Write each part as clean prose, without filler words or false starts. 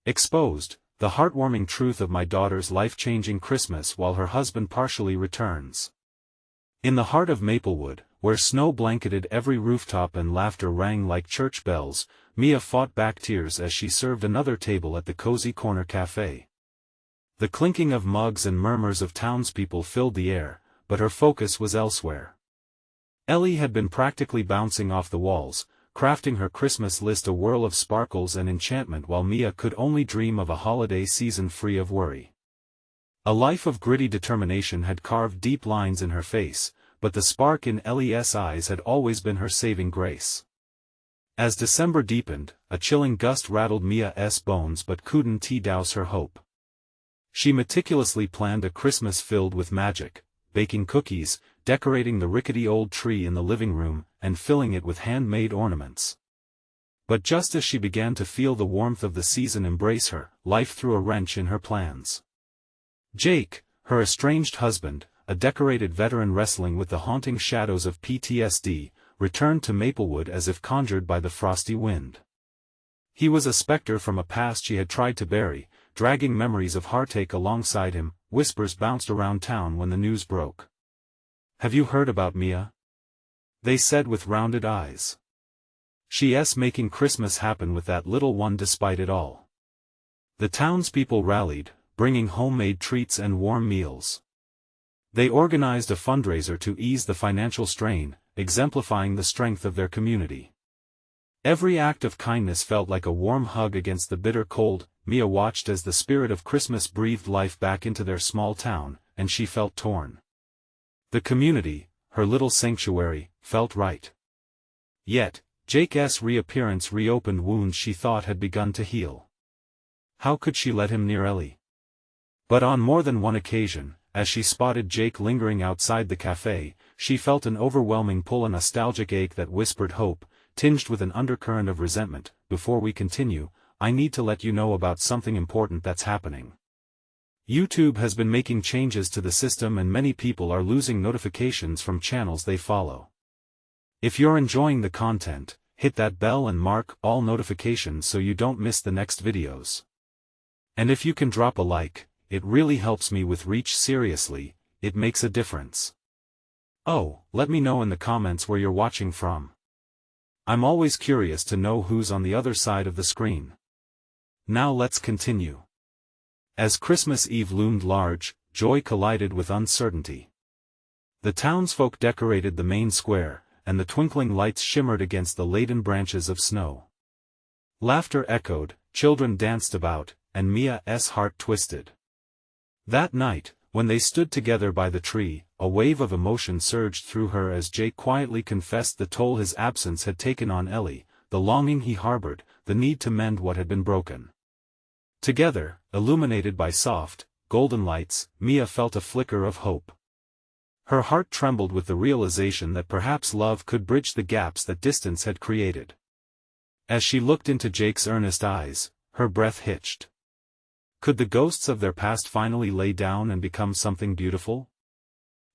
Exposed, the heartwarming truth of my daughter's life-changing Christmas while her husband partially returns. In the heart of Maplewood, where snow blanketed every rooftop and laughter rang like church bells, Mia fought back tears as she served another table at the cozy corner cafe. The clinking of mugs and murmurs of townspeople filled the air, but her focus was elsewhere. Ellie had been practically bouncing off the walls, crafting her Christmas list a whirl of sparkles and enchantment while Mia could only dream of a holiday season free of worry. A life of gritty determination had carved deep lines in her face, but the spark in Ellie's eyes had always been her saving grace. As December deepened, a chilling gust rattled Mia's bones but couldn't douse her hope. She meticulously planned a Christmas filled with magic, baking cookies, decorating the rickety old tree in the living room, and filling it with handmade ornaments. But just as she began to feel the warmth of the season embrace her, life threw a wrench in her plans. Jake, her estranged husband, a decorated veteran wrestling with the haunting shadows of PTSD, returned to Maplewood as if conjured by the frosty wind. He was a specter from a past she had tried to bury, dragging memories of heartache alongside him. Whispers bounced around town when the news broke. "Have you heard about Mia?" they said with rounded eyes. "She's making Christmas happen with that little one despite it all." The townspeople rallied, bringing homemade treats and warm meals. They organized a fundraiser to ease the financial strain, exemplifying the strength of their community. Every act of kindness felt like a warm hug against the bitter cold. Mia watched as the spirit of Christmas breathed life back into their small town, and she felt torn. The community, her little sanctuary, felt right. Yet, Jake's reappearance reopened wounds she thought had begun to heal. How could she let him near Ellie? But on more than one occasion, as she spotted Jake lingering outside the cafe, she felt an overwhelming pull, a nostalgic ache that whispered hope, tinged with an undercurrent of resentment. Before we continue, I need to let you know about something important that's happening. YouTube has been making changes to the system and many people are losing notifications from channels they follow. If you're enjoying the content, hit that bell and mark all notifications so you don't miss the next videos. And if you can drop a like, it really helps me with reach. Seriously, it makes a difference. Oh, let me know in the comments where you're watching from. I'm always curious to know who's on the other side of the screen. Now let's continue. As Christmas Eve loomed large, joy collided with uncertainty. The townsfolk decorated the main square, and the twinkling lights shimmered against the laden branches of snow. Laughter echoed, children danced about, and Mia's heart twisted. That night, when they stood together by the tree, a wave of emotion surged through her as Jake quietly confessed the toll his absence had taken on Ellie, the longing he harbored, the need to mend what had been broken. Together, illuminated by soft, golden lights, Mia felt a flicker of hope. Her heart trembled with the realization that perhaps love could bridge the gaps that distance had created. As she looked into Jake's earnest eyes, her breath hitched. Could the ghosts of their past finally lay down and become something beautiful?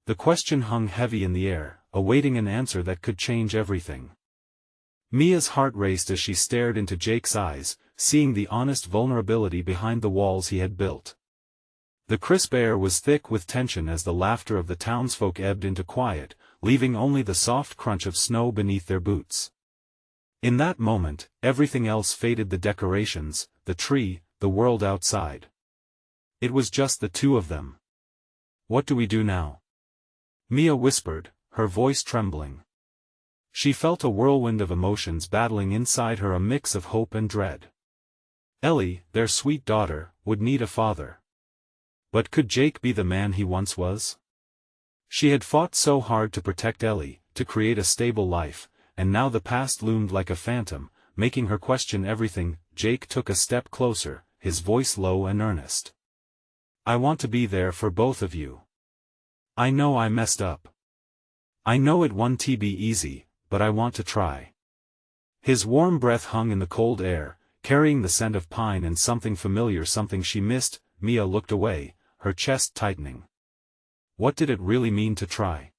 The question hung heavy in the air, awaiting an answer that could change everything. Mia's heart raced as she stared into Jake's eyes, seeing the honest vulnerability behind the walls he had built. The crisp air was thick with tension as the laughter of the townsfolk ebbed into quiet, leaving only the soft crunch of snow beneath their boots. In that moment, everything else faded: the decorations, the tree, the world outside. It was just the two of them. "What do we do now?" Mia whispered, her voice trembling. She felt a whirlwind of emotions battling inside her, a mix of hope and dread. Ellie, their sweet daughter, would need a father. But could Jake be the man he once was? She had fought so hard to protect Ellie, to create a stable life, and now the past loomed like a phantom, making her question everything. Jake took a step closer, his voice low and earnest. "I want to be there for both of you. I know I messed up. I know it won't be easy, but I want to try." His warm breath hung in the cold air, carrying the scent of pine and something familiar, something she missed. Mia looked away, her chest tightening. What did it really mean to try?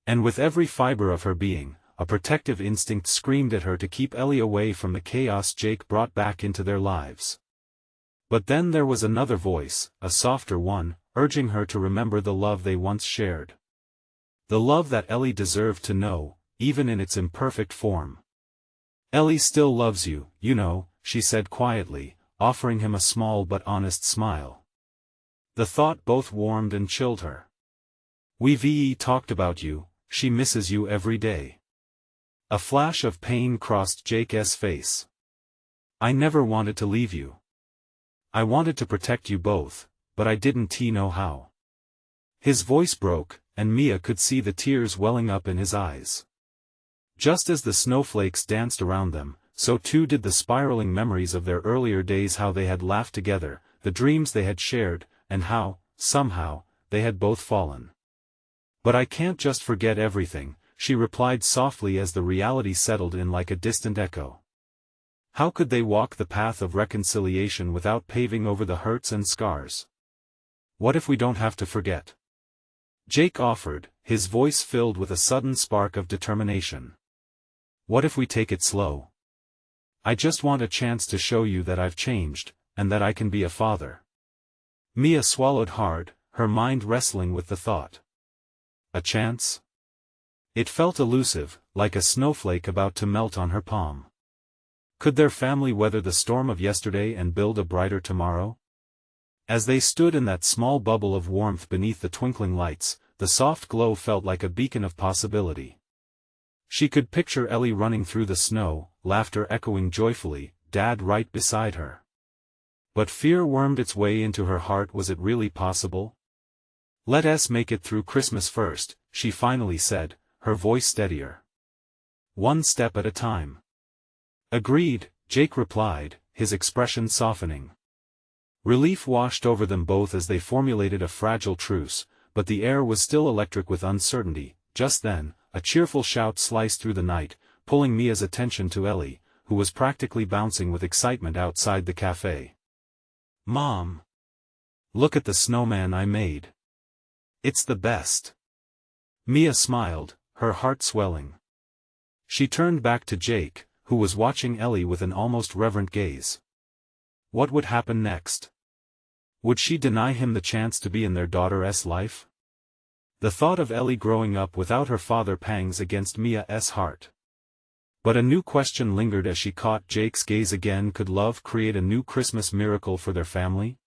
And with every fiber of her being, a protective instinct screamed at her to keep Ellie away from the chaos Jake brought back into their lives. But then there was another voice, a softer one, urging her to remember the love they once shared. The love that Ellie deserved to know, even in its imperfect form. "Ellie still loves you, you know," she said quietly, offering him a small but honest smile. The thought both warmed and chilled her. "We've talked about you, she misses you every day." A flash of pain crossed Jake's face. "I never wanted to leave you. I wanted to protect you both, but I didn't know how." His voice broke, and Mia could see the tears welling up in his eyes. Just as the snowflakes danced around them, so too did the spiraling memories of their earlier days, how they had laughed together, the dreams they had shared, and how, somehow, they had both fallen. "But I can't just forget everything," she replied softly as the reality settled in like a distant echo. How could they walk the path of reconciliation without paving over the hurts and scars? "What if we don't have to forget?" Jake offered, his voice filled with a sudden spark of determination. "What if we take it slow? I just want a chance to show you that I've changed, and that I can be a father." Mia swallowed hard, her mind wrestling with the thought. A chance? It felt elusive, like a snowflake about to melt on her palm. Could their family weather the storm of yesterday and build a brighter tomorrow? As they stood in that small bubble of warmth beneath the twinkling lights, the soft glow felt like a beacon of possibility. She could picture Ellie running through the snow, laughter echoing joyfully, Dad right beside her. But fear wormed its way into her heart. Was it really possible? "Let us make it through Christmas first," she finally said, her voice steadier. "One step at a time." "Agreed," Jake replied, his expression softening. Relief washed over them both as they formulated a fragile truce, but the air was still electric with uncertainty. Just then, a cheerful shout sliced through the night, pulling Mia's attention to Ellie, who was practically bouncing with excitement outside the cafe. "Mom! Look at the snowman I made. It's the best." Mia smiled, her heart swelling. She turned back to Jake, who was watching Ellie with an almost reverent gaze. What would happen next? Would she deny him the chance to be in their daughter's life? The thought of Ellie growing up without her father pangs against Mia's heart. But a new question lingered as she caught Jake's gaze again. Could love create a new Christmas miracle for their family?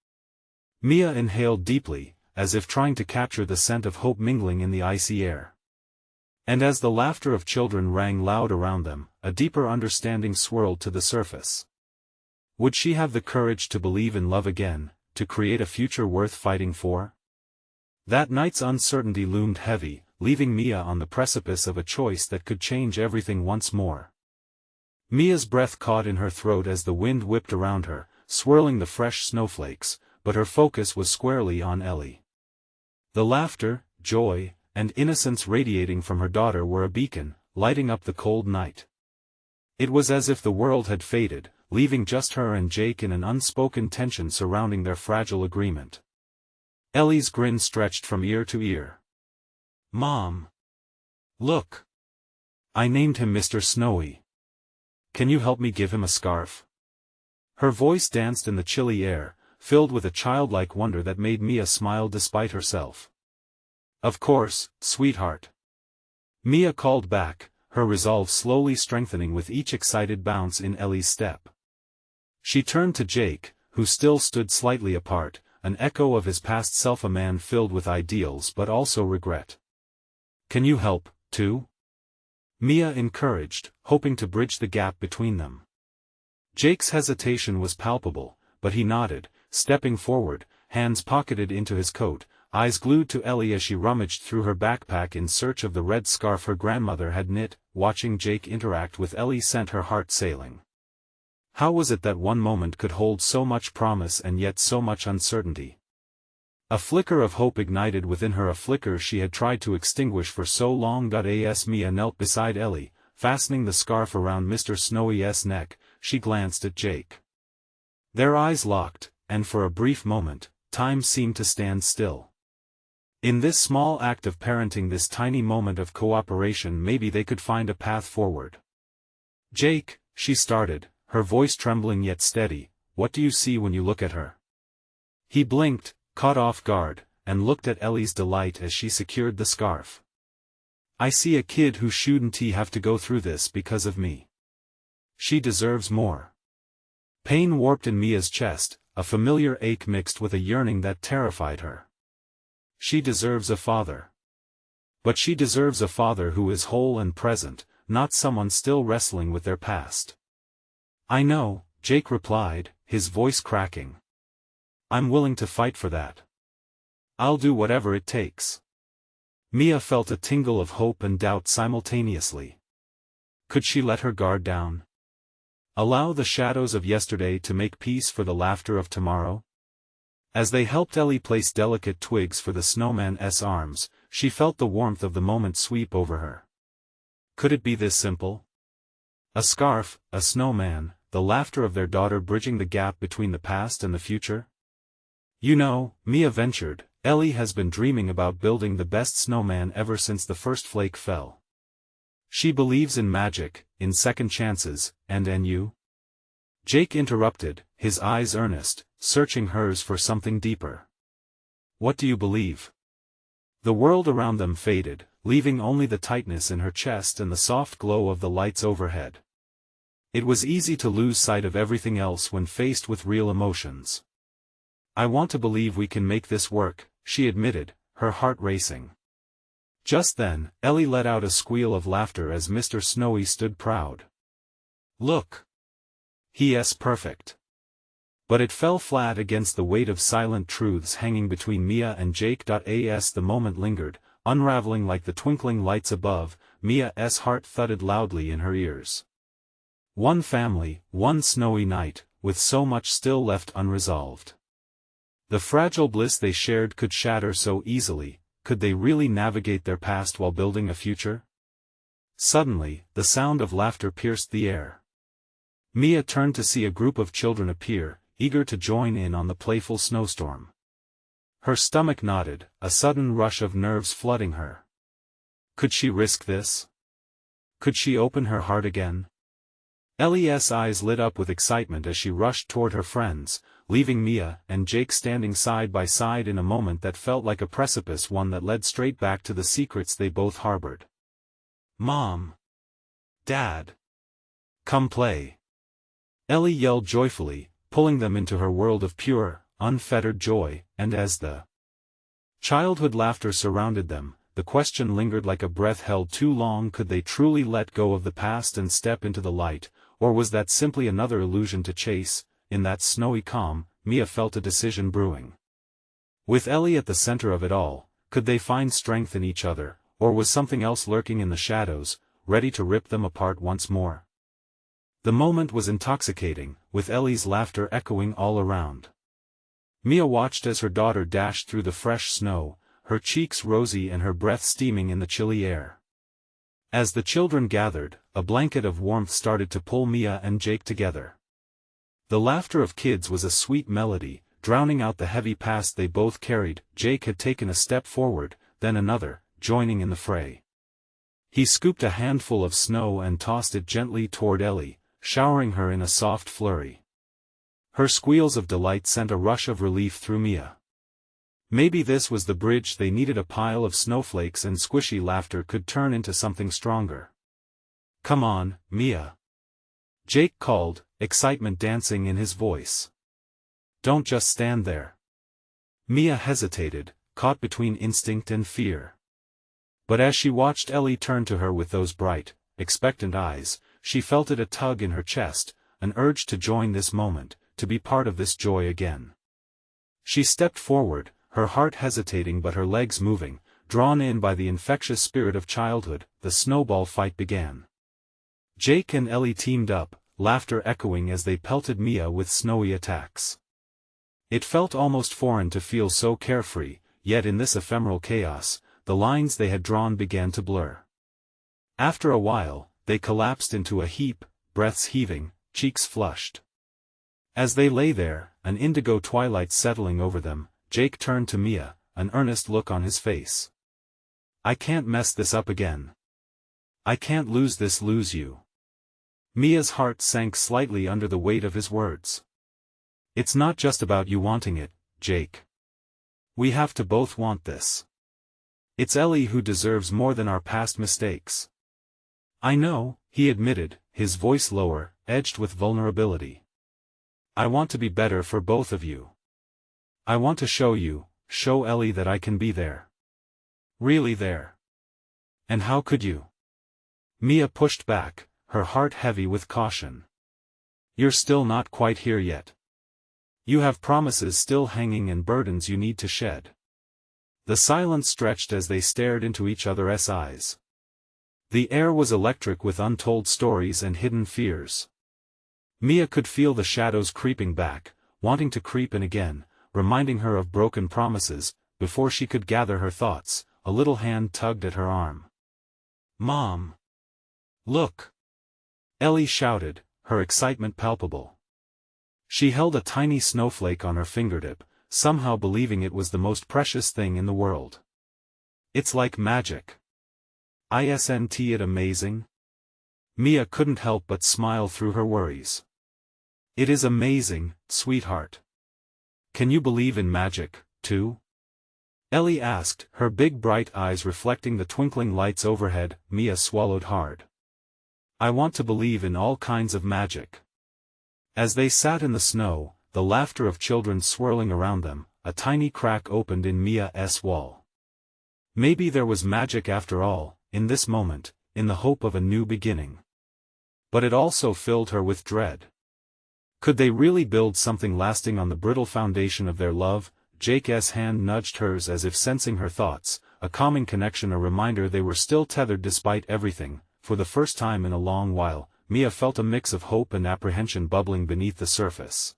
Mia inhaled deeply, as if trying to capture the scent of hope mingling in the icy air. And as the laughter of children rang loud around them, a deeper understanding swirled to the surface. Would she have the courage to believe in love again, to create a future worth fighting for? That night's uncertainty loomed heavy, leaving Mia on the precipice of a choice that could change everything once more. Mia's breath caught in her throat as the wind whipped around her, swirling the fresh snowflakes, but her focus was squarely on Ellie. The laughter, joy, and innocence radiating from her daughter were a beacon, lighting up the cold night. It was as if the world had faded, leaving just her and Jake in an unspoken tension surrounding their fragile agreement. Ellie's grin stretched from ear to ear. "Mom! Look! I named him Mr. Snowy. Can you help me give him a scarf?" Her voice danced in the chilly air, filled with a childlike wonder that made Mia smile despite herself. "Of course, sweetheart." Mia called back, her resolve slowly strengthening with each excited bounce in Ellie's step. She turned to Jake, who still stood slightly apart, an echo of his past self, a man filled with ideals but also regret. "Can you help, too?" Mia encouraged, hoping to bridge the gap between them. Jake's hesitation was palpable, but he nodded, stepping forward, hands pocketed into his coat, eyes glued to Ellie as she rummaged through her backpack in search of the red scarf her grandmother had knit. Watching Jake interact with Ellie sent her heart sailing. How was it that one moment could hold so much promise and yet so much uncertainty? A flicker of hope ignited within her, a flicker she had tried to extinguish for so long. As Mia knelt beside Ellie, fastening the scarf around Mr. Snowy's neck, she glanced at Jake. Their eyes locked, and for a brief moment, time seemed to stand still. In this small act of parenting, this tiny moment of cooperation, maybe they could find a path forward. "Jake," she started, her voice trembling yet steady, what do you see when you look at her? He blinked, caught off guard, and looked at Ellie's delight as she secured the scarf. I see a kid who shouldn't have to go through this because of me. She deserves more. Pain warped in Mia's chest, a familiar ache mixed with a yearning that terrified her. She deserves a father. But she deserves a father who is whole and present, not someone still wrestling with their past. I know, Jake replied, his voice cracking. I'm willing to fight for that. I'll do whatever it takes. Mia felt a tingle of hope and doubt simultaneously. Could she let her guard down? Allow the shadows of yesterday to make peace for the laughter of tomorrow? As they helped Ellie place delicate twigs for the snowman's arms, she felt the warmth of the moment sweep over her. Could it be this simple? A scarf, a snowman, the laughter of their daughter bridging the gap between the past and the future? You know, Mia ventured, Ellie has been dreaming about building the best snowman ever since the first flake fell. She believes in magic, in second chances, and you? Jake interrupted, his eyes earnest, searching hers for something deeper. What do you believe? The world around them faded, leaving only the tightness in her chest and the soft glow of the lights overhead. It was easy to lose sight of everything else when faced with real emotions. I want to believe we can make this work, she admitted, her heart racing. Just then, Ellie let out a squeal of laughter as Mr. Snowy stood proud. Look! He's perfect. But it fell flat against the weight of silent truths hanging between Mia and Jake. As the moment lingered, unraveling like the twinkling lights above, Mia's heart thudded loudly in her ears. One family, one snowy night, with so much still left unresolved. The fragile bliss they shared could shatter so easily. Could they really navigate their past while building a future? Suddenly, the sound of laughter pierced the air. Mia turned to see a group of children appear, eager to join in on the playful snowstorm. Her stomach knotted, a sudden rush of nerves flooding her. Could she risk this? Could she open her heart again? Ellie's eyes lit up with excitement as she rushed toward her friends, leaving Mia and Jake standing side by side in a moment that felt like a precipice, one that led straight back to the secrets they both harbored. Mom! Dad! Come play! Ellie yelled joyfully, pulling them into her world of pure, unfettered joy, and as the childhood laughter surrounded them, the question lingered like a breath held too long: could they truly let go of the past and step into the light, or was that simply another illusion to chase? In that snowy calm, Mia felt a decision brewing. With Ellie at the center of it all, could they find strength in each other, or was something else lurking in the shadows, ready to rip them apart once more? The moment was intoxicating, with Ellie's laughter echoing all around. Mia watched as her daughter dashed through the fresh snow, her cheeks rosy and her breath steaming in the chilly air. As the children gathered, a blanket of warmth started to pull Mia and Jake together. The laughter of kids was a sweet melody, drowning out the heavy past they both carried. Jake had taken a step forward, then another, joining in the fray. He scooped a handful of snow and tossed it gently toward Ellie, showering her in a soft flurry. Her squeals of delight sent a rush of relief through Mia. Maybe this was the bridge they needed. A pile of snowflakes and squishy laughter could turn into something stronger. Come on, Mia! Jake called, excitement dancing in his voice. Don't just stand there. Mia hesitated, caught between instinct and fear. But as she watched Ellie turn to her with those bright, expectant eyes, she felt it a tug in her chest, an urge to join this moment, to be part of this joy again. She stepped forward, her heart hesitating but her legs moving, drawn in by the infectious spirit of childhood. The snowball fight began. Jake and Ellie teamed up, laughter echoing as they pelted Mia with snowy attacks. It felt almost foreign to feel so carefree, yet in this ephemeral chaos, the lines they had drawn began to blur. After a while, they collapsed into a heap, breaths heaving, cheeks flushed. As they lay there, an indigo twilight settling over them, Jake turned to Mia, an earnest look on his face. I can't mess this up again. I can't lose you. Mia's heart sank slightly under the weight of his words. It's not just about you wanting it, Jake. We have to both want this. It's Ellie who deserves more than our past mistakes. I know, he admitted, his voice lower, edged with vulnerability. I want to be better for both of you. I want to show Ellie that I can be there. Really there. And how could you? Mia pushed back, her heart heavy with caution. You're still not quite here yet. You have promises still hanging and burdens you need to shed. The silence stretched as they stared into each other's eyes. The air was electric with untold stories and hidden fears. Mia could feel the shadows creeping back, wanting to creep in again, reminding her of broken promises. Before she could gather her thoughts, a little hand tugged at her arm. Mom! Look! Ellie shouted, her excitement palpable. She held a tiny snowflake on her fingertip, somehow believing it was the most precious thing in the world. It's like magic. Isn't it amazing? Mia couldn't help but smile through her worries. It is amazing, sweetheart. Can you believe in magic, too? Ellie asked, her big bright eyes reflecting the twinkling lights overhead. Mia swallowed hard. I want to believe in all kinds of magic. As they sat in the snow, the laughter of children swirling around them, a tiny crack opened in Mia's wall. Maybe there was magic after all, in this moment, in the hope of a new beginning. But it also filled her with dread. Could they really build something lasting on the brittle foundation of their love? Jake's hand nudged hers as if sensing her thoughts, a calming connection, a reminder they were still tethered despite everything. For the first time in a long while, Mia felt a mix of hope and apprehension bubbling beneath the surface.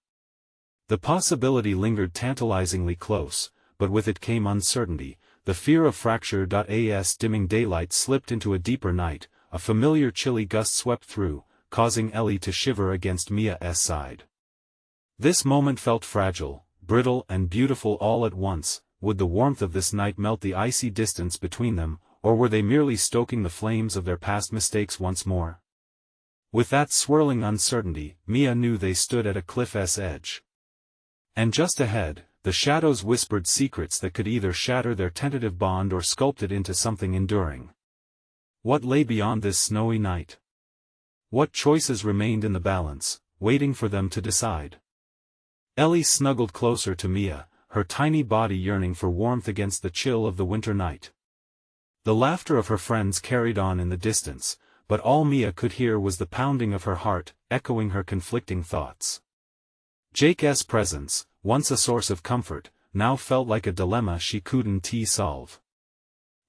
The possibility lingered tantalizingly close, but with it came uncertainty, the fear of fracture. As dimming daylight slipped into a deeper night, a familiar chilly gust swept through, causing Ellie to shiver against Mia's side. This moment felt fragile, brittle and beautiful all at once. Would the warmth of this night melt the icy distance between them, or were they merely stoking the flames of their past mistakes once more? With that swirling uncertainty, Mia knew they stood at a cliff's edge. And just ahead, the shadows whispered secrets that could either shatter their tentative bond or sculpt it into something enduring. What lay beyond this snowy night? What choices remained in the balance, waiting for them to decide? Ellie snuggled closer to Mia, her tiny body yearning for warmth against the chill of the winter night. The laughter of her friends carried on in the distance, but all Mia could hear was the pounding of her heart, echoing her conflicting thoughts. Jake's presence, once a source of comfort, now felt like a dilemma she couldn't solve.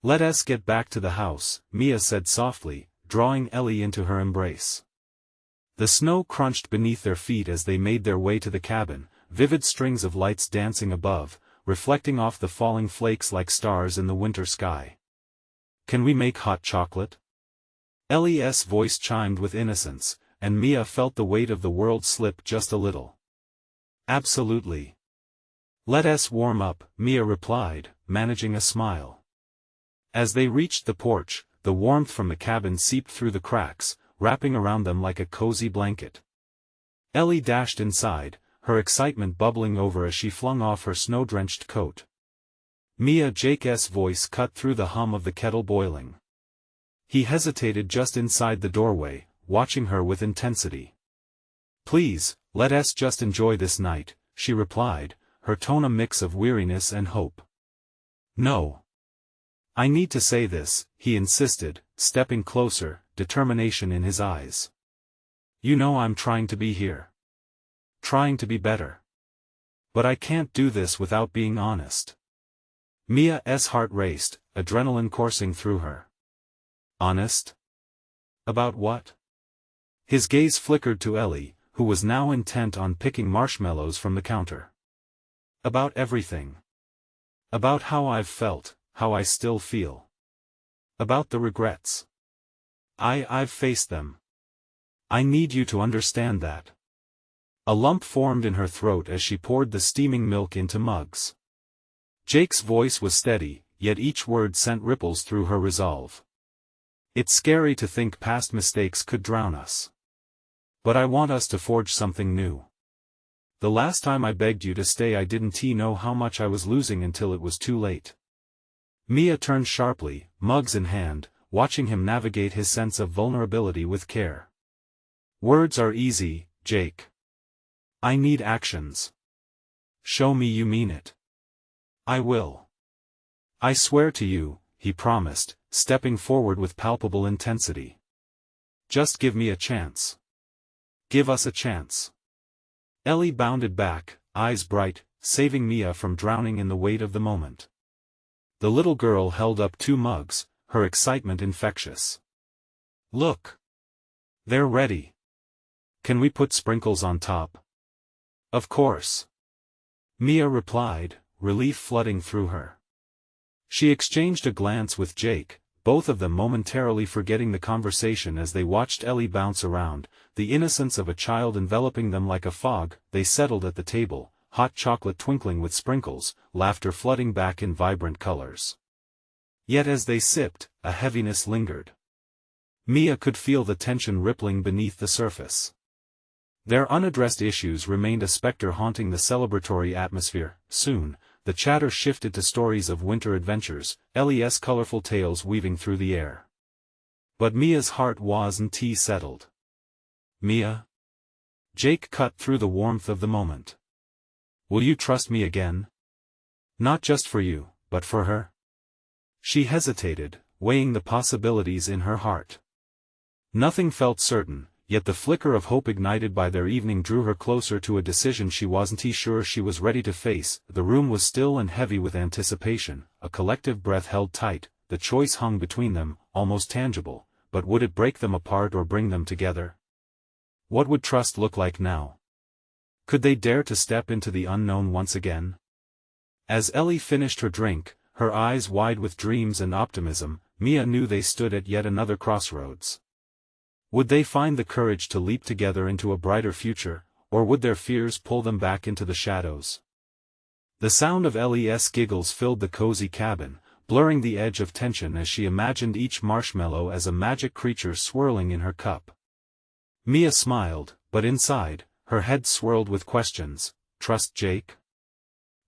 Let us get back to the house, Mia said softly, drawing Ellie into her embrace. The snow crunched beneath their feet as they made their way to the cabin, vivid strings of lights dancing above, reflecting off the falling flakes like stars in the winter sky. Can we make hot chocolate? Ellie's voice chimed with innocence, and Mia felt the weight of the world slip just a little. Absolutely. Let us warm up, Mia replied, managing a smile. As they reached the porch, the warmth from the cabin seeped through the cracks, wrapping around them like a cozy blanket. Ellie dashed inside, her excitement bubbling over as she flung off her snow-drenched coat. Jake's voice cut through the hum of the kettle boiling. He hesitated just inside the doorway, watching her with intensity. Please, let us just enjoy this night, she replied, her tone a mix of weariness and hope. No. I need to say this, he insisted, stepping closer, determination in his eyes. You know I'm trying to be here. Trying to be better. But I can't do this without being honest. Mia's heart raced, adrenaline coursing through her. Honest? About what? His gaze flickered to Ellie, who was now intent on picking marshmallows from the counter. About everything. About how I've felt, how I still feel. About the regrets. I've faced them. I need you to understand that. A lump formed in her throat as she poured the steaming milk into mugs. Jake's voice was steady, yet each word sent ripples through her resolve. It's scary to think past mistakes could drown us. But I want us to forge something new. The last time I begged you to stay I didn't know how much I was losing until it was too late. Mia turned sharply, mugs in hand, watching him navigate his sense of vulnerability with care. Words are easy, Jake. I need actions. Show me you mean it. I will. I swear to you, he promised, stepping forward with palpable intensity. Just give me a chance. Give us a chance. Ellie bounded back, eyes bright, saving Mia from drowning in the weight of the moment. The little girl held up 2 mugs, her excitement infectious. Look. They're ready. Can we put sprinkles on top? Of course. Mia replied, relief flooding through her. She exchanged a glance with Jake, both of them momentarily forgetting the conversation as they watched Ellie bounce around, the innocence of a child enveloping them like a fog. They settled at the table, hot chocolate twinkling with sprinkles, laughter flooding back in vibrant colors. Yet as they sipped, a heaviness lingered. Mia could feel the tension rippling beneath the surface. Their unaddressed issues remained a specter haunting the celebratory atmosphere. Soon, the chatter shifted to stories of winter adventures, Ellie's colorful tales weaving through the air. But Mia's heart wasn't settled. Mia? Jake cut through the warmth of the moment. Will you trust me again? Not just for you, but for her? She hesitated, weighing the possibilities in her heart. Nothing felt certain, yet the flicker of hope ignited by their evening drew her closer to a decision she wasn't sure she was ready to face. The room was still and heavy with anticipation, a collective breath held tight, the choice hung between them, almost tangible, but would it break them apart or bring them together? What would trust look like now? Could they dare to step into the unknown once again? As Ellie finished her drink, her eyes wide with dreams and optimism, Mia knew they stood at yet another crossroads. Would they find the courage to leap together into a brighter future, or would their fears pull them back into the shadows? The sound of Ellie's giggles filled the cozy cabin, blurring the edge of tension as she imagined each marshmallow as a magic creature swirling in her cup. Mia smiled, but inside, her head swirled with questions. Trust Jake?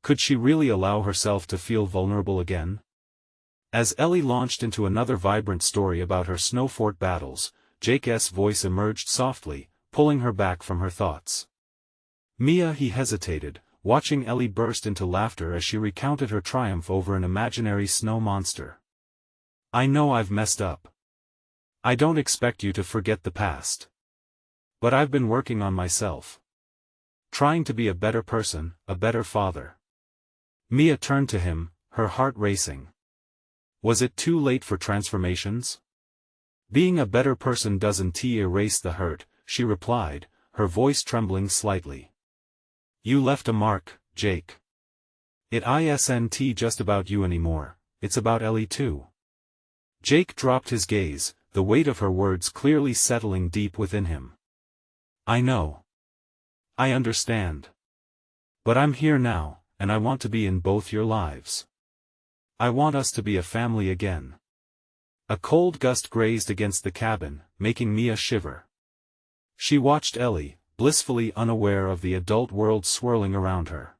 Could she really allow herself to feel vulnerable again? As Ellie launched into another vibrant story about her snowfort battles, Jake's voice emerged softly, pulling her back from her thoughts. Mia, he hesitated, watching Ellie burst into laughter as she recounted her triumph over an imaginary snow monster. I know I've messed up. I don't expect you to forget the past. But I've been working on myself. Trying to be a better person, a better father. Mia turned to him, her heart racing. Was it too late for transformations? Being a better person doesn't erase the hurt, she replied, her voice trembling slightly. You left a mark, Jake. It isn't just about you anymore, it's about Ellie too. Jake dropped his gaze, the weight of her words clearly settling deep within him. I know. I understand. But I'm here now, and I want to be in both your lives. I want us to be a family again. A cold gust grazed against the cabin, making Mia shiver. She watched Ellie, blissfully unaware of the adult world swirling around her.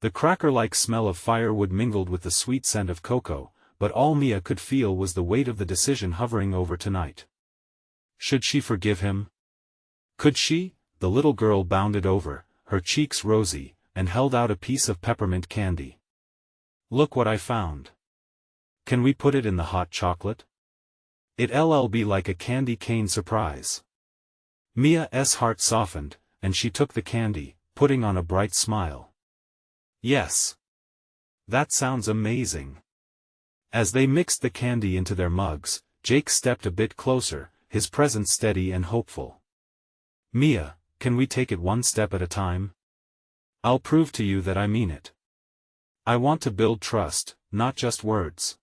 The cracker-like smell of firewood mingled with the sweet scent of cocoa, but all Mia could feel was the weight of the decision hovering over tonight. Should she forgive him? Could she? The little girl bounded over, her cheeks rosy, and held out a piece of peppermint candy. Look what I found. Can we put it in the hot chocolate? It'll be like a candy cane surprise. Mia's heart softened, and she took the candy, putting on a bright smile. Yes. That sounds amazing. As they mixed the candy into their mugs, Jake stepped a bit closer, his presence steady and hopeful. Mia, can we take it one step at a time? I'll prove to you that I mean it. I want to build trust, not just words.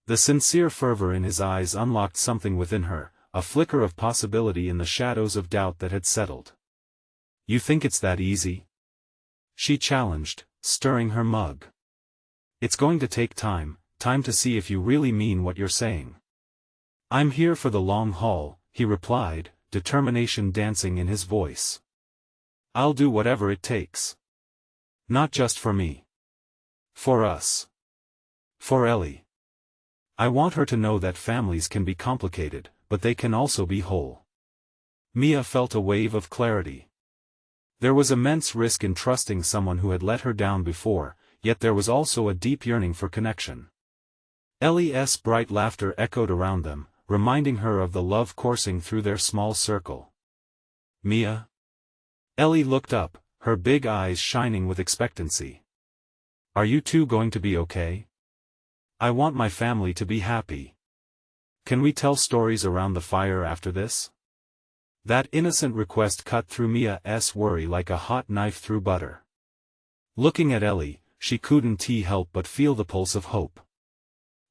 The sincere fervor in his eyes unlocked something within her, a flicker of possibility in the shadows of doubt that had settled. You think it's that easy? She challenged, stirring her mug. It's going to take time to see if you really mean what you're saying. I'm here for the long haul, he replied, determination dancing in his voice. I'll do whatever it takes. Not just for me. For us. For Ellie. I want her to know that families can be complicated, but they can also be whole. Mia felt a wave of clarity. There was immense risk in trusting someone who had let her down before, yet there was also a deep yearning for connection. Ellie's bright laughter echoed around them, reminding her of the love coursing through their small circle. Mia? Ellie looked up, her big eyes shining with expectancy. Are you two going to be okay? I want my family to be happy. Can we tell stories around the fire after this? That innocent request cut through Mia's worry like a hot knife through butter. Looking at Ellie, she couldn't help but feel the pulse of hope.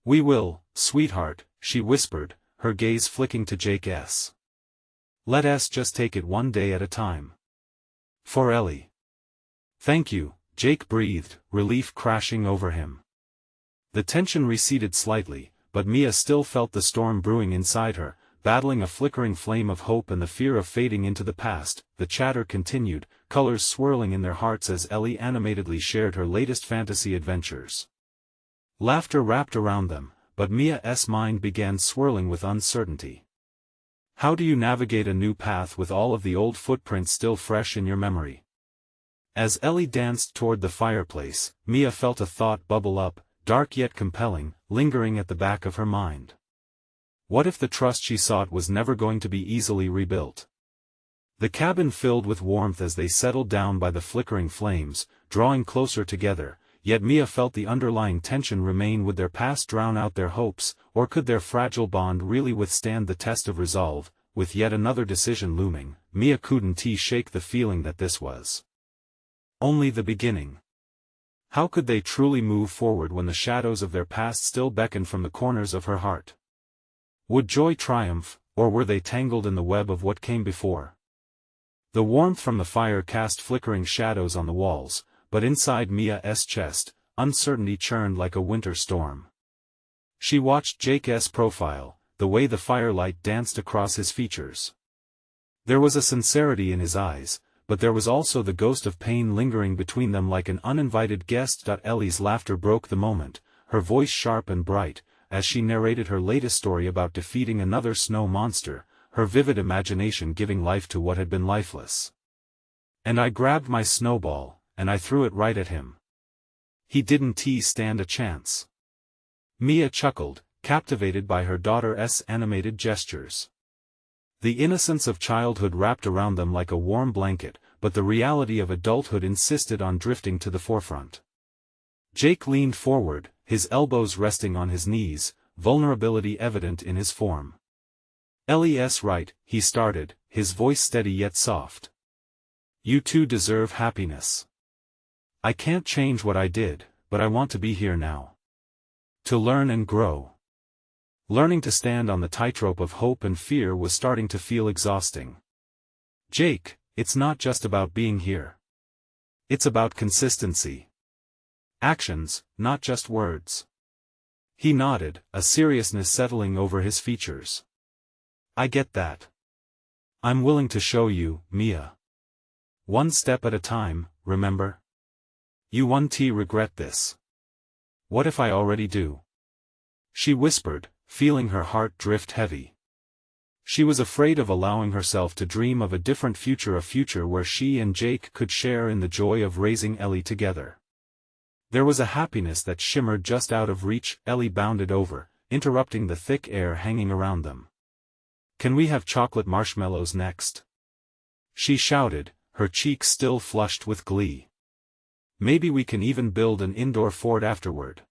We will, sweetheart, she whispered, her gaze flicking to Jake's. Let us just take it one day at a time. For Ellie. Thank you, Jake breathed, relief crashing over him. The tension receded slightly, but Mia still felt the storm brewing inside her, battling a flickering flame of hope and the fear of fading into the past. The chatter continued, colors swirling in their hearts as Ellie animatedly shared her latest fantasy adventures. Laughter wrapped around them, but Mia's mind began swirling with uncertainty. How do you navigate a new path with all of the old footprints still fresh in your memory? As Ellie danced toward the fireplace, Mia felt a thought bubble up, dark yet compelling, lingering at the back of her mind. What if the trust she sought was never going to be easily rebuilt? The cabin filled with warmth as they settled down by the flickering flames, drawing closer together, yet Mia felt the underlying tension remain. Would their past drown out their hopes, or could their fragile bond really withstand the test of resolve? With yet another decision looming, Mia couldn't shake the feeling that this was only the beginning. How could they truly move forward when the shadows of their past still beckoned from the corners of her heart? Would joy triumph, or were they tangled in the web of what came before? The warmth from the fire cast flickering shadows on the walls, but inside Mia's chest, uncertainty churned like a winter storm. She watched Jake's profile, the way the firelight danced across his features. There was a sincerity in his eyes, but there was also the ghost of pain lingering between them like an uninvited guest. Ellie's laughter broke the moment, her voice sharp and bright, as she narrated her latest story about defeating another snow monster, her vivid imagination giving life to what had been lifeless. And I grabbed my snowball, and I threw it right at him. He didn't stand a chance. Mia chuckled, captivated by her daughter's animated gestures. The innocence of childhood wrapped around them like a warm blanket, but the reality of adulthood insisted on drifting to the forefront. Jake leaned forward, his elbows resting on his knees, vulnerability evident in his form. Ellie's right, he started, his voice steady yet soft. You two deserve happiness. I can't change what I did, but I want to be here now. To learn and grow. Learning to stand on the tightrope of hope and fear was starting to feel exhausting. Jake, it's not just about being here. It's about consistency. Actions, not just words. He nodded, a seriousness settling over his features. I get that. I'm willing to show you, Mia. One step at a time, remember? You won't regret this. What if I already do? She whispered, feeling her heart drift heavy. She was afraid of allowing herself to dream of a different future, a future where she and Jake could share in the joy of raising Ellie together. There was a happiness that shimmered just out of reach. Ellie bounded over, interrupting the thick air hanging around them. Can we have chocolate marshmallows next? She shouted, her cheeks still flushed with glee. Maybe we can even build an indoor fort afterward.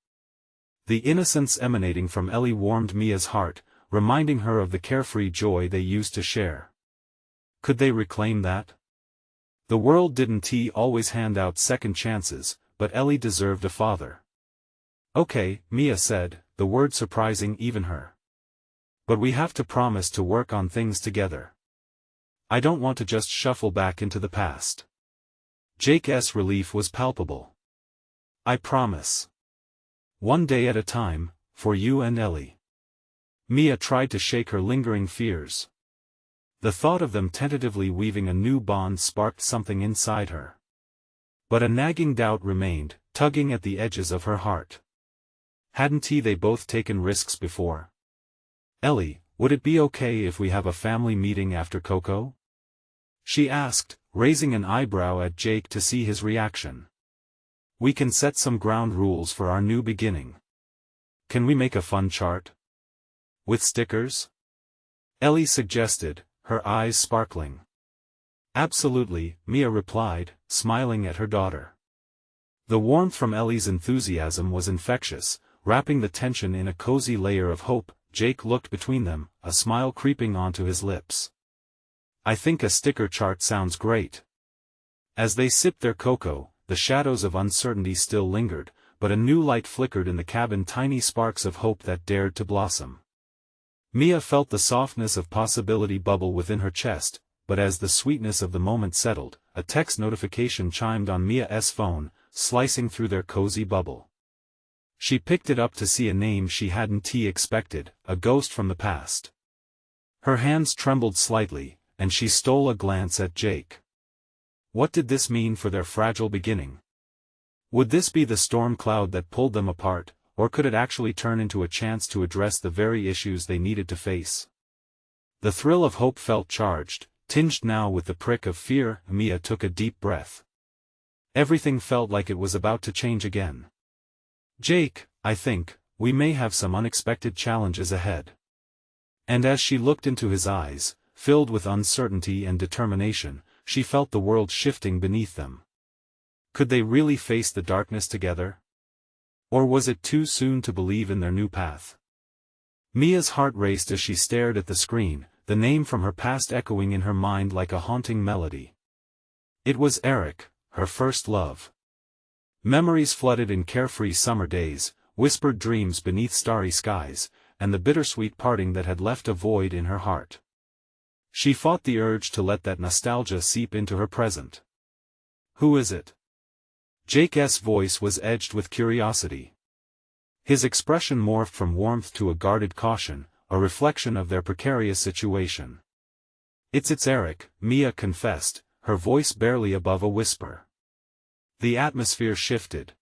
The innocence emanating from Ellie warmed Mia's heart, reminding her of the carefree joy they used to share. Could they reclaim that? The world didn't always hand out second chances, but Ellie deserved a father. Okay, Mia said, the word surprising even her. But we have to promise to work on things together. I don't want to just shuffle back into the past. Jake's relief was palpable. I promise. One day at a time, for you and Ellie. Mia tried to shake her lingering fears. The thought of them tentatively weaving a new bond sparked something inside her. But a nagging doubt remained, tugging at the edges of her heart. Hadn't they both taken risks before? "Ellie, would it be okay if we have a family meeting after Coco?" she asked, raising an eyebrow at Jake to see his reaction. "We can set some ground rules for our new beginning. Can we make a fun chart? With stickers?" Ellie suggested, her eyes sparkling. "Absolutely," Mia replied, smiling at her daughter. The warmth from Ellie's enthusiasm was infectious, wrapping the tension in a cozy layer of hope. Jake looked between them, a smile creeping onto his lips. "I think a sticker chart sounds great." As they sipped their cocoa, the shadows of uncertainty still lingered, but a new light flickered in the cabin, tiny sparks of hope that dared to blossom. Mia felt the softness of possibility bubble within her chest, but as the sweetness of the moment settled, a text notification chimed on Mia's phone, slicing through their cozy bubble. She picked it up to see a name she hadn't expected, a ghost from the past. Her hands trembled slightly, and she stole a glance at Jake. What did this mean for their fragile beginning? Would this be the storm cloud that pulled them apart, or could it actually turn into a chance to address the very issues they needed to face? The thrill of hope felt charged, tinged now with the prick of fear. Mia took a deep breath. Everything felt like it was about to change again. "Jake, I think, we may have some unexpected challenges ahead." And as she looked into his eyes, filled with uncertainty and determination, she felt the world shifting beneath them. Could they really face the darkness together? Or was it too soon to believe in their new path? Mia's heart raced as she stared at the screen, the name from her past echoing in her mind like a haunting melody. It was Eric, her first love. Memories flooded in carefree summer days, whispered dreams beneath starry skies, and the bittersweet parting that had left a void in her heart. She fought the urge to let that nostalgia seep into her present. "Who is it?" Jake's voice was edged with curiosity. His expression morphed from warmth to a guarded caution, a reflection of their precarious situation. It's Eric," Mia confessed, her voice barely above a whisper. The atmosphere shifted.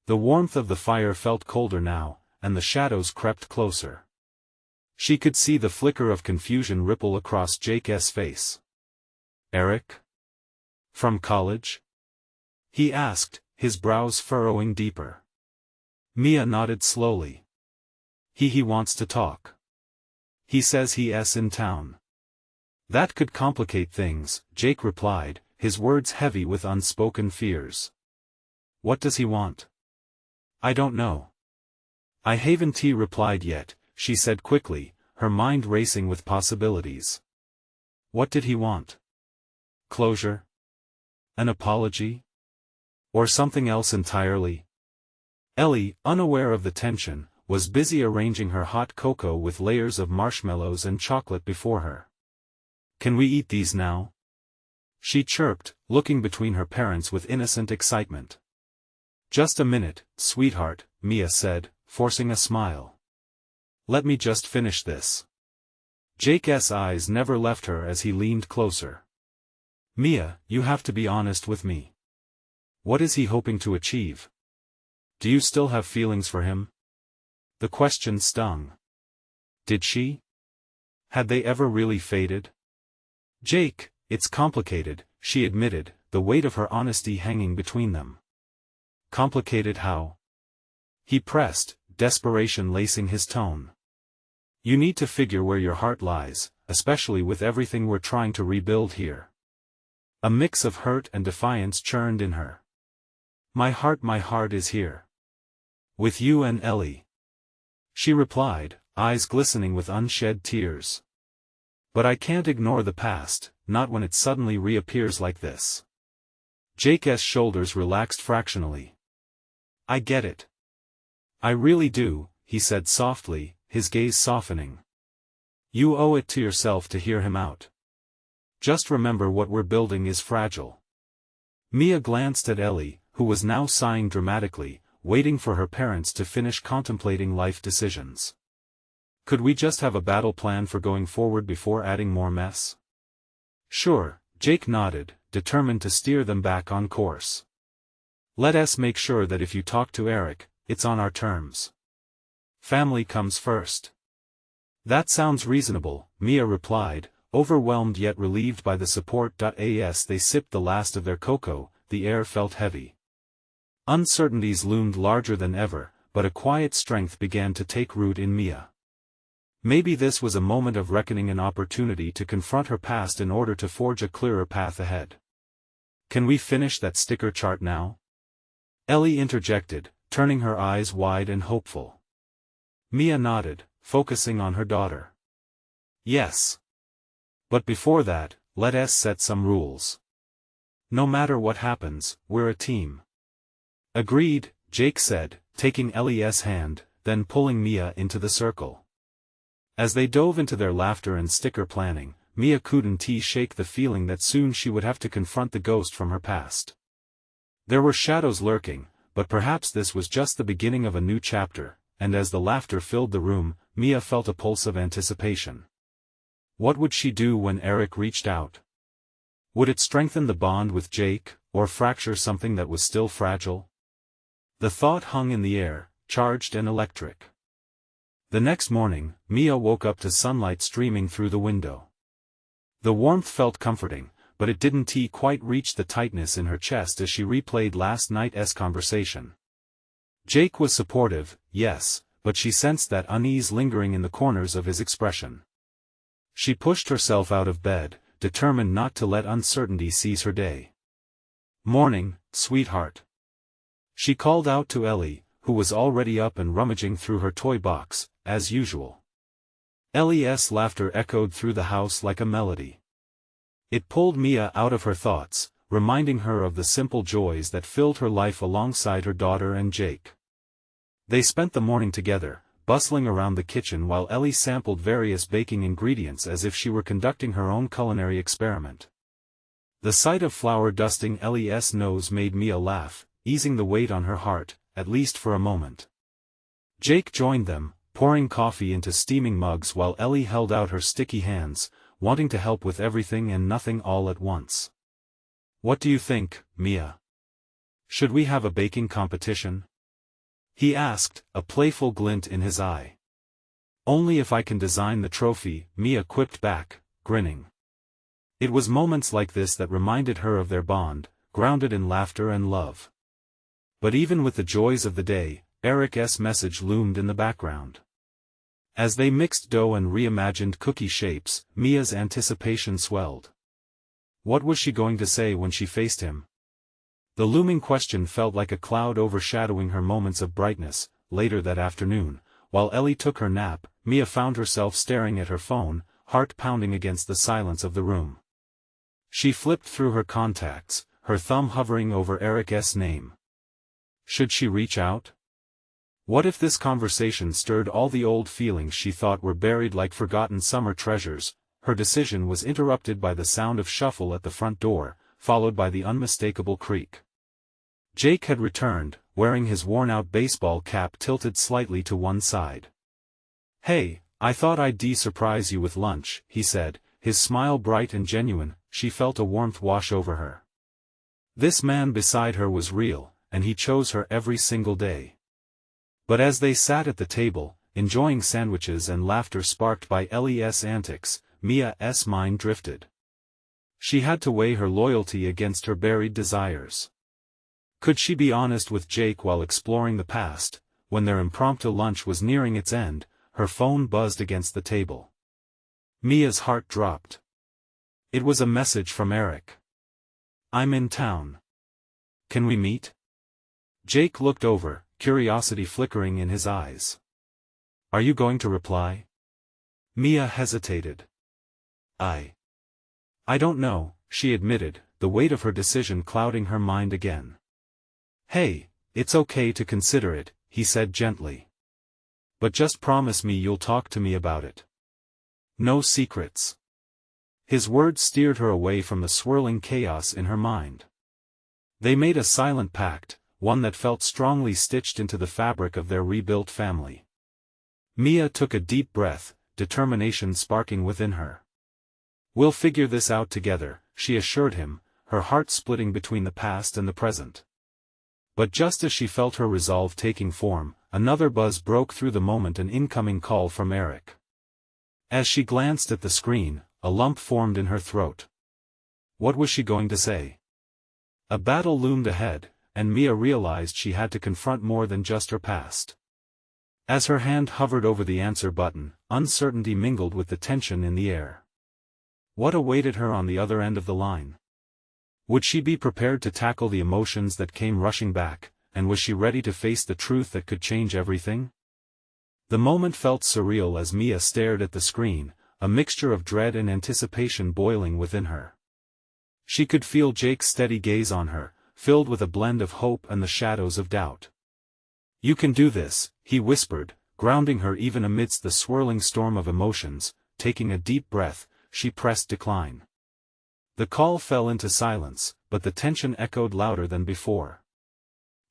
The warmth of the fire felt colder now, and the shadows crept closer. She could see the flicker of confusion ripple across Jake's face. "Eric? From college?" he asked, his brows furrowing deeper. Mia nodded slowly. He wants to talk. He says he's in town." "That could complicate things," Jake replied, his words heavy with unspoken fears. "What does he want?" "I don't know. I haven't replied yet," she said quickly, her mind racing with possibilities. What did he want? Closure? An apology? Or something else entirely? Ellie, unaware of the tension, was busy arranging her hot cocoa with layers of marshmallows and chocolate before her. "Can we eat these now?" she chirped, looking between her parents with innocent excitement. "Just a minute, sweetheart," Mia said, forcing a smile. "Let me just finish this." Jake's eyes never left her as he leaned closer. "Mia, you have to be honest with me. What is he hoping to achieve? Do you still have feelings for him?" The question stung. Did she? Had they ever really faded? "Jake, it's complicated," she admitted, the weight of her honesty hanging between them. "Complicated how?" he pressed, desperation lacing his tone. "You need to figure where your heart lies, especially with everything we're trying to rebuild here." A mix of hurt and defiance churned in her. My heart is here. With you and Ellie," she replied, eyes glistening with unshed tears. "But I can't ignore the past, not when it suddenly reappears like this." Jake's shoulders relaxed fractionally. "I get it. I really do," he said softly, his gaze softening. "You owe it to yourself to hear him out. Just remember what we're building is fragile." Mia glanced at Ellie, who was now sighing dramatically, waiting for her parents to finish contemplating life decisions. Could we just have a battle plan for going forward before adding more mess? Sure, Jake nodded, determined to steer them back on course. Let us make sure that if you talk to Eric, it's on our terms. Family comes first. That sounds reasonable, Mia replied, overwhelmed yet relieved by the support. As they sipped the last of their cocoa, the air felt heavy. Uncertainties loomed larger than ever, but a quiet strength began to take root in Mia. Maybe this was a moment of reckoning, an opportunity to confront her past in order to forge a clearer path ahead. Can we finish that sticker chart now? Ellie interjected, turning her eyes wide and hopeful. Mia nodded, focusing on her daughter. Yes. But before that, let us set some rules. No matter what happens, we're a team. Agreed, Jake said, taking Ellie's hand, then pulling Mia into the circle. As they dove into their laughter and sticker planning, Mia couldn't shake the feeling that soon she would have to confront the ghost from her past. There were shadows lurking, but perhaps this was just the beginning of a new chapter, and as the laughter filled the room, Mia felt a pulse of anticipation. What would she do when Eric reached out? Would it strengthen the bond with Jake, or fracture something that was still fragile? The thought hung in the air, charged and electric. The next morning, Mia woke up to sunlight streaming through the window. The warmth felt comforting, but it didn't quite reach the tightness in her chest as she replayed last night's conversation. Jake was supportive, yes, but she sensed that unease lingering in the corners of his expression. She pushed herself out of bed, determined not to let uncertainty seize her day. "Morning, sweetheart." She called out to Ellie, who was already up and rummaging through her toy box, as usual. Ellie's laughter echoed through the house like a melody. It pulled Mia out of her thoughts, reminding her of the simple joys that filled her life alongside her daughter and Jake. They spent the morning together, bustling around the kitchen while Ellie sampled various baking ingredients as if she were conducting her own culinary experiment. The sight of flour dusting Ellie's nose made Mia laugh, easing the weight on her heart, at least for a moment. Jake joined them, pouring coffee into steaming mugs while Ellie held out her sticky hands, wanting to help with everything and nothing all at once. "What do you think, Mia? Should we have a baking competition?" he asked, a playful glint in his eye. "Only if I can design the trophy," Mia quipped back, grinning. It was moments like this that reminded her of their bond, grounded in laughter and love. But even with the joys of the day, Eric's message loomed in the background. As they mixed dough and reimagined cookie shapes, Mia's anticipation swelled. What was she going to say when she faced him? The looming question felt like a cloud overshadowing her moments of brightness. Later that afternoon, while Ellie took her nap, Mia found herself staring at her phone, heart pounding against the silence of the room. She flipped through her contacts, her thumb hovering over Eric's name. Should she reach out? What if this conversation stirred all the old feelings she thought were buried like forgotten summer treasures? Her decision was interrupted by the sound of shuffle at the front door, followed by the unmistakable creak. Jake had returned, wearing his worn-out baseball cap tilted slightly to one side. "Hey, I thought I'd surprise you with lunch," he said, his smile bright and genuine. She felt a warmth wash over her. This man beside her was real, and he chose her every single day. But as they sat at the table, enjoying sandwiches and laughter sparked by Ellie's antics, Mia's mind drifted. She had to weigh her loyalty against her buried desires. Could she be honest with Jake while exploring the past? When their impromptu lunch was nearing its end, her phone buzzed against the table. Mia's heart dropped. It was a message from Eric. "I'm in town. Can we meet?" Jake looked over, curiosity flickering in his eyes. "Are you going to reply?" Mia hesitated. I don't know," she admitted, the weight of her decision clouding her mind again. "Hey, it's okay to consider it," he said gently. "But just promise me you'll talk to me about it. No secrets." His words steered her away from the swirling chaos in her mind. They made a silent pact, one that felt strongly stitched into the fabric of their rebuilt family. Mia took a deep breath, determination sparking within her. "We'll figure this out together," she assured him, her heart splitting between the past and the present. But just as she felt her resolve taking form, another buzz broke through the moment, an incoming call from Eric. As she glanced at the screen, a lump formed in her throat. What was she going to say? A battle loomed ahead, and Mia realized she had to confront more than just her past. As her hand hovered over the answer button, uncertainty mingled with the tension in the air. What awaited her on the other end of the line? Would she be prepared to tackle the emotions that came rushing back, and was she ready to face the truth that could change everything? The moment felt surreal as Mia stared at the screen, a mixture of dread and anticipation boiling within her. She could feel Jake's steady gaze on her, filled with a blend of hope and the shadows of doubt. "You can do this," he whispered, grounding her even amidst the swirling storm of emotions. Taking a deep breath, she pressed decline. The call fell into silence, but the tension echoed louder than before.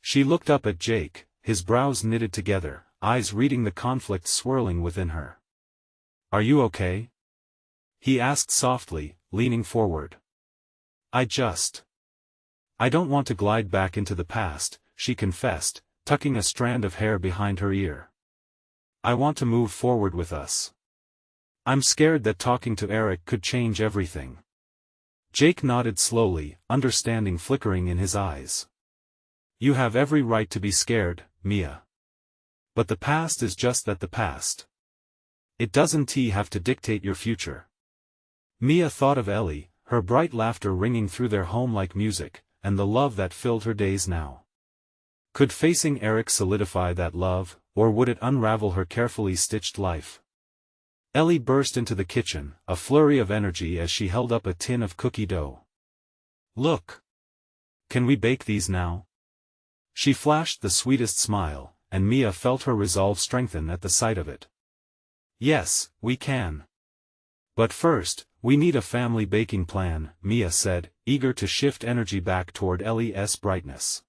She looked up at Jake, his brows knitted together, eyes reading the conflict swirling within her. "Are you okay?" he asked softly, leaning forward. I don't want to glide back into the past," she confessed, tucking a strand of hair behind her ear. "I want to move forward with us. I'm scared that talking to Eric could change everything." Jake nodded slowly, understanding flickering in his eyes. "You have every right to be scared, Mia. But the past is just that, the past. It doesn't have to dictate your future." Mia thought of Ellie, her bright laughter ringing through their home like music, and the love that filled her days now. Could facing Eric solidify that love, or would it unravel her carefully stitched life? Ellie burst into the kitchen, a flurry of energy as she held up a tin of cookie dough. "Look! Can we bake these now?" She flashed the sweetest smile, and Mia felt her resolve strengthen at the sight of it. "Yes, we can. But first, we need a family baking plan," Mia said, eager to shift energy back toward Ellie's brightness.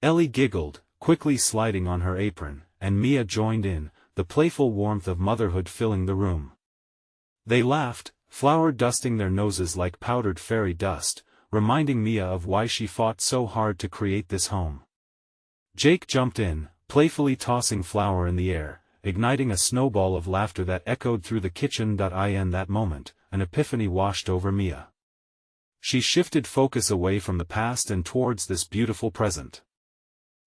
Ellie giggled, quickly sliding on her apron, and Mia joined in, the playful warmth of motherhood filling the room. They laughed, flour dusting their noses like powdered fairy dust, reminding Mia of why she fought so hard to create this home. Jake jumped in, playfully tossing flour in the air, igniting a snowball of laughter that echoed through the kitchen. In that moment, an epiphany washed over Mia. She shifted focus away from the past and towards this beautiful present.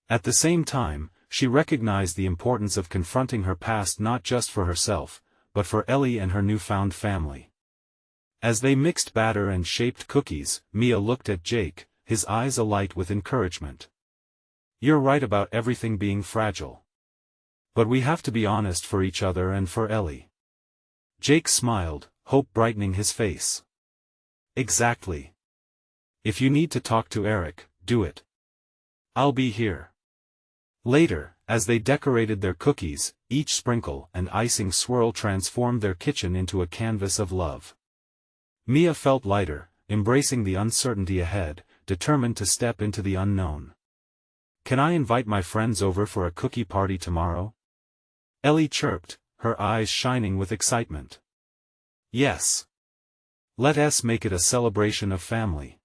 At the same time, she recognized the importance of confronting her past, not just for herself, but for Ellie and her newfound family. As they mixed batter and shaped cookies, Mia looked at Jake, his eyes alight with encouragement. "You're right about everything being fragile. But we have to be honest for each other and for Ellie." Jake smiled, hope brightening his face. "Exactly. If you need to talk to Eric, do it. I'll be here." Later, as they decorated their cookies, each sprinkle and icing swirl transformed their kitchen into a canvas of love. Mia felt lighter, embracing the uncertainty ahead, determined to step into the unknown. "Can I invite my friends over for a cookie party tomorrow?" Ellie chirped, her eyes shining with excitement. "Yes. Let's make it a celebration of family,"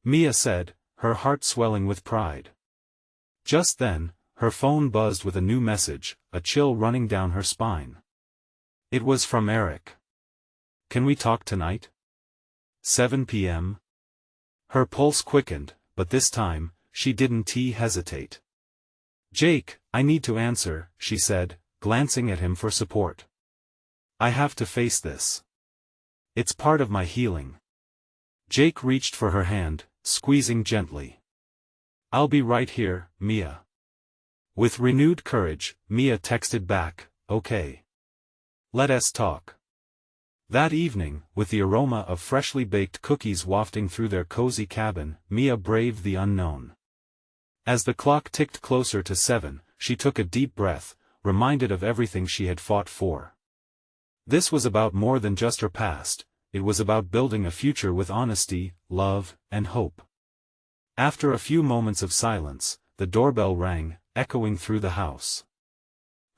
Mia said, her heart swelling with pride. Just then, her phone buzzed with a new message, a chill running down her spine. It was from Eric. "Can we talk tonight? 7 p.m. Her pulse quickened, but this time, she didn't hesitate. "Jake, I need to answer," she said, glancing at him for support. "I have to face this. It's part of my healing." Jake reached for her hand, squeezing gently. "I'll be right here, Mia." With renewed courage, Mia texted back, "Okay. Let's talk." That evening, with the aroma of freshly baked cookies wafting through their cozy cabin, Mia braved the unknown. As the clock ticked closer to 7, she took a deep breath, reminded of everything she had fought for. This was about more than just her past, it was about building a future with honesty, love, and hope. After a few moments of silence, the doorbell rang, echoing through the house.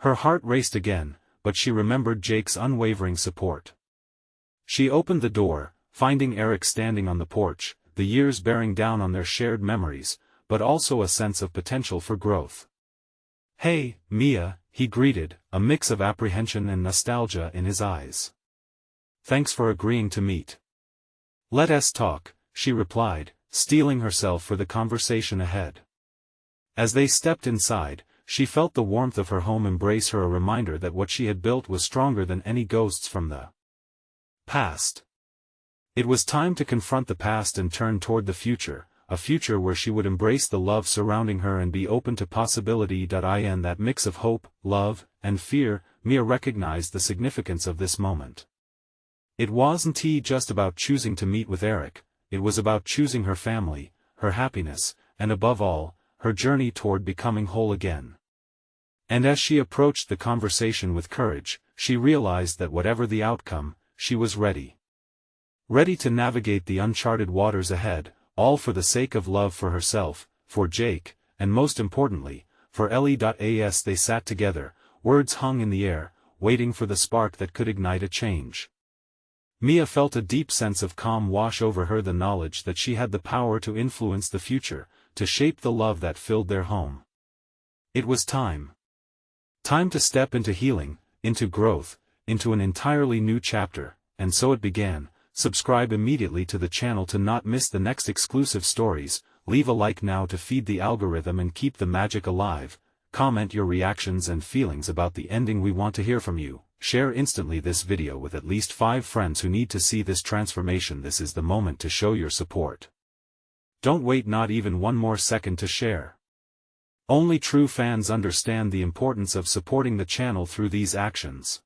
Her heart raced again, but she remembered Jake's unwavering support. She opened the door, finding Eric standing on the porch, the years bearing down on their shared memories, but also a sense of potential for growth. "Hey, Mia," he greeted, a mix of apprehension and nostalgia in his eyes. "Thanks for agreeing to meet." "Let us talk," she replied, steeling herself for the conversation ahead. As they stepped inside, she felt the warmth of her home embrace her, a reminder that what she had built was stronger than any ghosts from the past. It was time to confront the past and turn toward the future, a future where she would embrace the love surrounding her and be open to possibility. In that mix of hope, love, and fear, Mia recognized the significance of this moment. It wasn't just about choosing to meet with Eric, it was about choosing her family, her happiness, and above all, her journey toward becoming whole again. And as she approached the conversation with courage, she realized that whatever the outcome, she was ready. Ready to navigate the uncharted waters ahead, all for the sake of love for herself, for Jake, and most importantly, for Ellie. As they sat together, words hung in the air, waiting for the spark that could ignite a change. Mia felt a deep sense of calm wash over her, the knowledge that she had the power to influence the future, to shape the love that filled their home. It was time. Time to step into healing, into growth, into an entirely new chapter, and so it began. Subscribe immediately to the channel to not miss the next exclusive stories, leave a like now to feed the algorithm and keep the magic alive, comment your reactions and feelings about the ending, we want to hear from you, share instantly this video with at least 5 friends who need to see this transformation. This is the moment to show your support. Don't wait not even one more second to share. Only true fans understand the importance of supporting the channel through these actions.